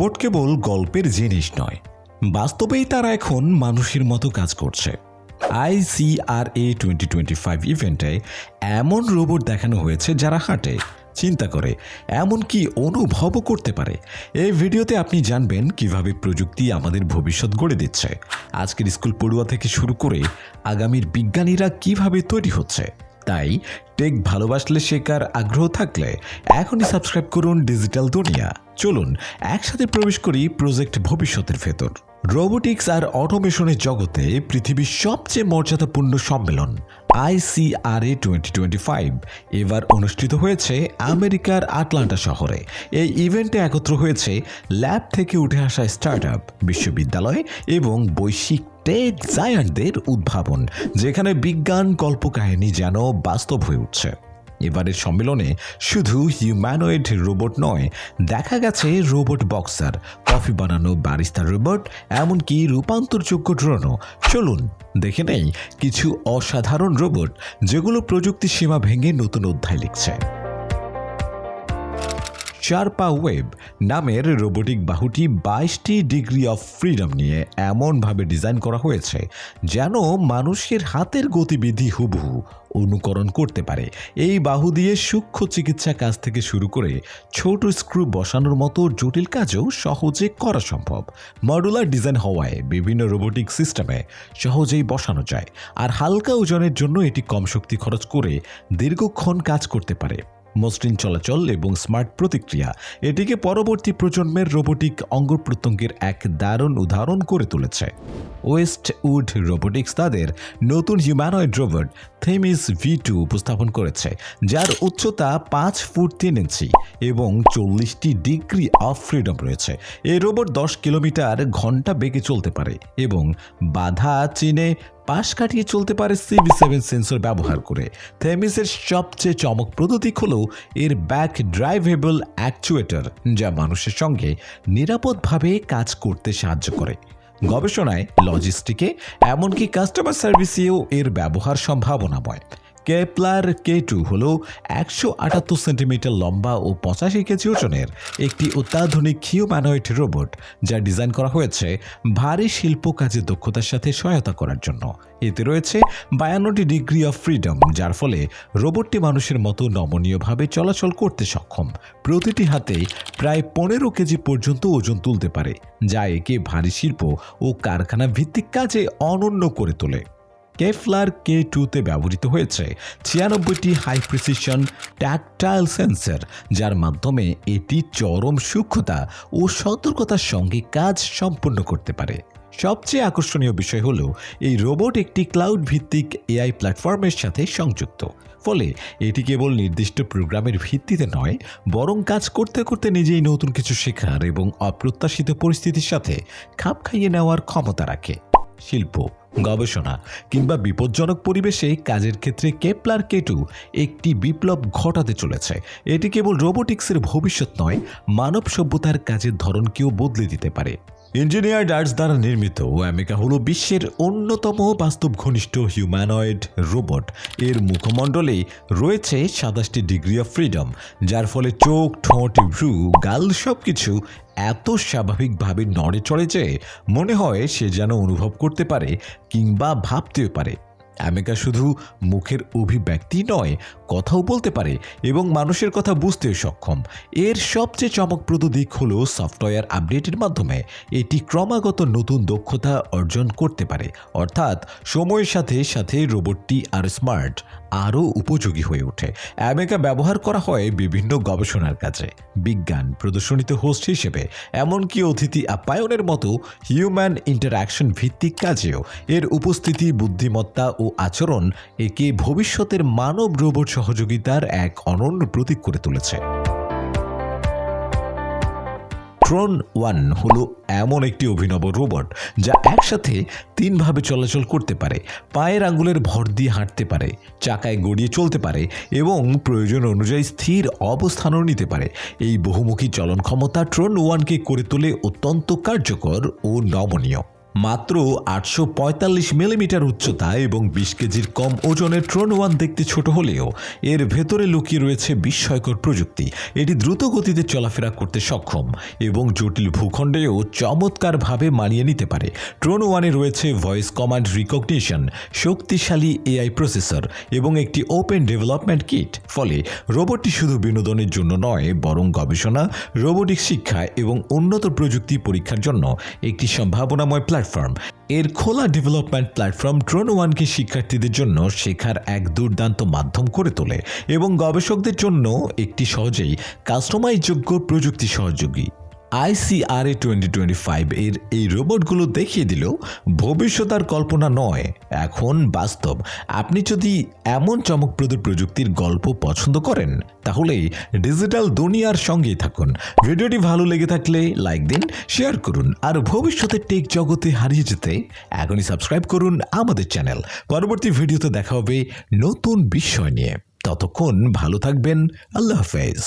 Robot কেবল গল্পের জিনিস নয়, বাস্তবেই তারা এখন মানুষের মতো কাজ করছে। ICRA 2025 ইভেন্টে এমন রোবট দেখানো হয়েছে যারা হাঁটে, চিন্তা করে, এমনকি অনুভবও করতে পারে। এই ভিডিওতে আপনি জানবেন কিভাবে প্রযুক্তি আমাদের ভবিষ্যৎ গড়ে দিচ্ছে, আজকের স্কুল পড়ুয়া থেকে শুরু করে আগামীর বিজ্ঞানীরা কিভাবে তৈরি হচ্ছে। তাই টেক ভালোবাসলে শেখার আগ্রহ থাকলে এখনই সাবস্ক্রাইব করুন ডিজিটাল দুনিয়া। চলুন একসাথে প্রবেশ করি প্রজেক্ট ভবিষ্যতের ভেতর। রোবোটিক্স আর অটোমেশনের জগতে পৃথিবীর সবচেয়ে মর্যাদাপূর্ণ সম্মেলন ICRA 2025 এবার অনুষ্ঠিত হয়েছে আমেরিকার আটলান্টা শহরে। এই ইভেন্টে একত্র হয়েছে ল্যাব থেকে উঠে আসা স্টার্টআপ, বিশ্ববিদ্যালয় এবং বৈশ্বিক টেক জায়ান্টদের উদ্ভাবন, যেখানে বিজ্ঞান কল্পকাহিনী যেন বাস্তব হয়ে উঠছে। এবারের সম্মেলনে শুধু হিউম্যানয়েড রোবট নয়, দেখা গেছে রোবট বক্সার, কফি বানানো বারিস্তা রোবট, এমনকি রূপান্তরযোগ্য ড্রোনও। চলুন দেখে নেই কিছু অসাধারণ রোবট যেগুলো প্রযুক্তির সীমা ভেঙে নতুন অধ্যায় লিখছে। শারপা ওয়েব নামের রোবোটিক বাহুটি 22টি ডিগ্রি অফ ফ্রিডম নিয়ে এমনভাবে ডিজাইন করা হয়েছে যেন মানুষের হাতের গতিবিধি হুবহু অনুকরণ করতে পারে। এই বাহু দিয়ে সূক্ষ্ম চিকিৎসা কাজ থেকে শুরু করে ছোট স্ক্রু বসানোর মতো জটিল কাজও সহজে করা সম্ভব। মডুলার ডিজাইন হওয়ায় বিভিন্ন রোবোটিক সিস্টেমে সহজেই বসানো যায়, আর হালকা ওজনের জন্য এটি কম শক্তি খরচ করে দীর্ঘক্ষণ কাজ করতে পারে। মসৃণ চলাচল এবং স্মার্ট প্রতিক্রিয়া এটিকে পরবর্তী প্রজন্মের রোবোটিক অঙ্গ প্রত্যঙ্গের এক দারুণ উদাহরণ করে তুলেছে। ওয়েস্টউড রোবোটিক্স তাদের নতুন হিউম্যানয়েড রোবট থেমিস V2 উপস্থাপন করেছে, যার উচ্চতা 5 ফুট 3 ইঞ্চি এবং 40টি ডিগ্রি অফ ফ্রিডম রয়েছে। এই রোবট 10 কিলোমিটার ঘন্টা বেগে চলতে পারে এবং বাধা চিনে পাশ কাটিয়ে চলতে পারে CV7 সেন্সর ব্যবহার করে। থেমিসের সবচেয়ে চমকপ্রদ দিক হল এর ব্যাক ড্রাইভেবল অ্যাকচুয়েটর, যা মানুষের সঙ্গে নিরাপদভাবে কাজ করতে সাহায্য করে। গবেষণায়, লজিস্টিকে, এমনকি কাস্টমার সার্ভিসেও এর ব্যবহার সম্ভাবনাময়। কেপলার K2 হল 178 সেন্টিমিটার লম্বা ও 85 কেজি ওজনের একটি অত্যাধুনিক হিউম্যানয়েড রোবট, যা ডিজাইন করা হয়েছে ভারী শিল্প কাজে দক্ষতার সাথে সহায়তা করার জন্য। এতে রয়েছে 52টি ডিগ্রি অফ ফ্রিডম, যার ফলে রোবটটি মানুষের মতো নমনীয়ভাবে চলাচল করতে সক্ষম। প্রতিটি হাতে প্রায় 15 কেজি পর্যন্ত ওজন তুলতে পারে, যা একে ভারী শিল্প ও কারখানা ভিত্তিক কাজে অনন্য করে তোলে। কেপলার K2-তে ব্যবহৃত হয়েছে 96টি হাই প্রিসিশন ট্যাকটাইল সেন্সর, যার মাধ্যমে এটি চরম সূক্ষ্মতা ও সতর্কতার সঙ্গে কাজ সম্পন্ন করতে পারে। সবচেয়ে আকর্ষণীয় বিষয় হল এই রোবট একটি ক্লাউড ভিত্তিক AI প্ল্যাটফর্মের সাথে সংযুক্ত, ফলে এটি কেবল নির্দিষ্ট প্রোগ্রামের ভিত্তিতে নয়, বরং কাজ করতে করতে নিজেই নতুন কিছু শেখার এবং অপ্রত্যাশিত পরিস্থিতির সাথে খাপ খাইয়ে নেওয়ার ক্ষমতা রাখে। শিল্প, গবেষণা কিংবা বিপজ্জনক পরিবেশে কাজের ক্ষেত্রে কেপলার K2 একটি বিপ্লব ঘটাতে চলেছে। এটি কেবল রোবোটিক্সের ভবিষ্যৎ নয়, মানব সভ্যতার কাজের ধরনকেও বদলে দিতে পারে। ইঞ্জিনিয়ার্ড আর্টস দ্বারা নির্মিত অ্যামেকা হল বিশ্বের অন্যতম বাস্তব ঘনিষ্ঠ হিউম্যানয়েড রোবট। এর মুখমণ্ডলে রয়েছে 27টি ডিগ্রি অফ ফ্রিডম, যার ফলে চোখ, ঠোঁট, ভ্রু, গাল সবকিছু এত স্বাভাবিকভাবে নড়ে চড়ে যে মনে হয় সে যেন অনুভব করতে পারে কিংবা ভাবতেও পারে। অ্যামেকা শুধু মুখের অভিব্যক্তি নয়, কথাও বলতে পারে এবং মানুষের কথা বুঝতেও সক্ষম। এর সবচেয়ে চমকপ্রদ দিক হল সফটওয়্যার আপডেটের মাধ্যমে এটি ক্রমাগত নতুন দক্ষতা অর্জন করতে পারে, অর্থাৎ সময়ের সাথে সাথে রোবটটি আরও স্মার্ট, আরও উপযোগী হয়ে ওঠে। অ্যামেকা ব্যবহার করা হয় বিভিন্ন গবেষণার কাজে, বিজ্ঞান প্রদর্শনীতে হোস্ট হিসেবে, এমনকি অতিথি আপ্যায়নের মতো হিউম্যান ইন্টারঅ্যাকশন ভিত্তিক কাজেও এর উপস্থিতি, বুদ্ধিমত্তা ও আচরণ একে ভবিষ্যতের মানব রোবট সহযোগিতার এক অনন্য প্রতীক করে তুলেছে। ট্রন 1 হলো এমন একটি অভিনব রোবট যা একসাথে 3 ভাবে চলাচল করতে পারে, পায়ের আঙ্গুলের ভর দিয়ে হাঁটতে পারে, চাকায় গড়িয়ে চলতে পারে এবং প্রয়োজন অনুযায়ী স্থির অবস্থানও নিতে পারে। এই বহুমুখী চলন ক্ষমতা ট্রন 1কে করে তোলে অত্যন্ত কার্যকর ও নমনীয়। মাত্র 845 মিলিমিটার উচ্চতা এবং 20 কেজির কম ওজনের ট্রন ওয়ান দেখতে ছোট হলেও এর ভেতরে লুকিয়ে রয়েছে বিস্ময়কর প্রযুক্তি। এটি দ্রুত গতিতে চলাফেরা করতে সক্ষম এবং জটিল ভূখণ্ডেও চমৎকারভাবে মানিয়ে নিতে পারে। ট্রন ওয়ানে রয়েছে ভয়েস কমান্ড রিকগনিশন, শক্তিশালী এআই প্রসেসর এবং একটি ওপেন ডেভেলপমেন্ট কিট। ফলে রোবটটি শুধু বিনোদনের জন্য নয়, বরং গবেষণা, রোবোটিক শিক্ষা এবং উন্নত প্রযুক্তি পরীক্ষার জন্য একটি সম্ভাবনাময় প্ল্যাটফর্ম। এর খোলা ডেভেলপমেন্ট প্ল্যাটফর্ম ট্রন ওয়ানকে শিক্ষার্থীদের জন্য শেখার এক দুর্দান্ত মাধ্যম করে তোলে এবং গবেষকদের জন্য একটি সহজেই কাস্টমাইজযোগ্য প্রযুক্তি সহযোগী। ICRA 2025 এর এই রোবটগুলো দেখিয়ে দিল ভবিষ্যৎ আর কল্পনা নয়, এখন বাস্তব। আপনি যদি এমন চমকপ্রদ প্রযুক্তির গল্প পছন্দ করেন তাহলে ডিজিটাল দুনিয়ার সঙ্গেই থাকুন। ভিডিওটি ভালো লেগে থাকলে লাইক দিন, শেয়ার করুন আর ভবিষ্যতের টেক জগতে হারিয়ে যেতে এখনই সাবস্ক্রাইব করুন আমাদের চ্যানেল। পরবর্তী ভিডিওতে দেখা হবে নতুন বিষয় নিয়ে। ততক্ষণ ভালো থাকবেন। আল্লাহ হাফেজ।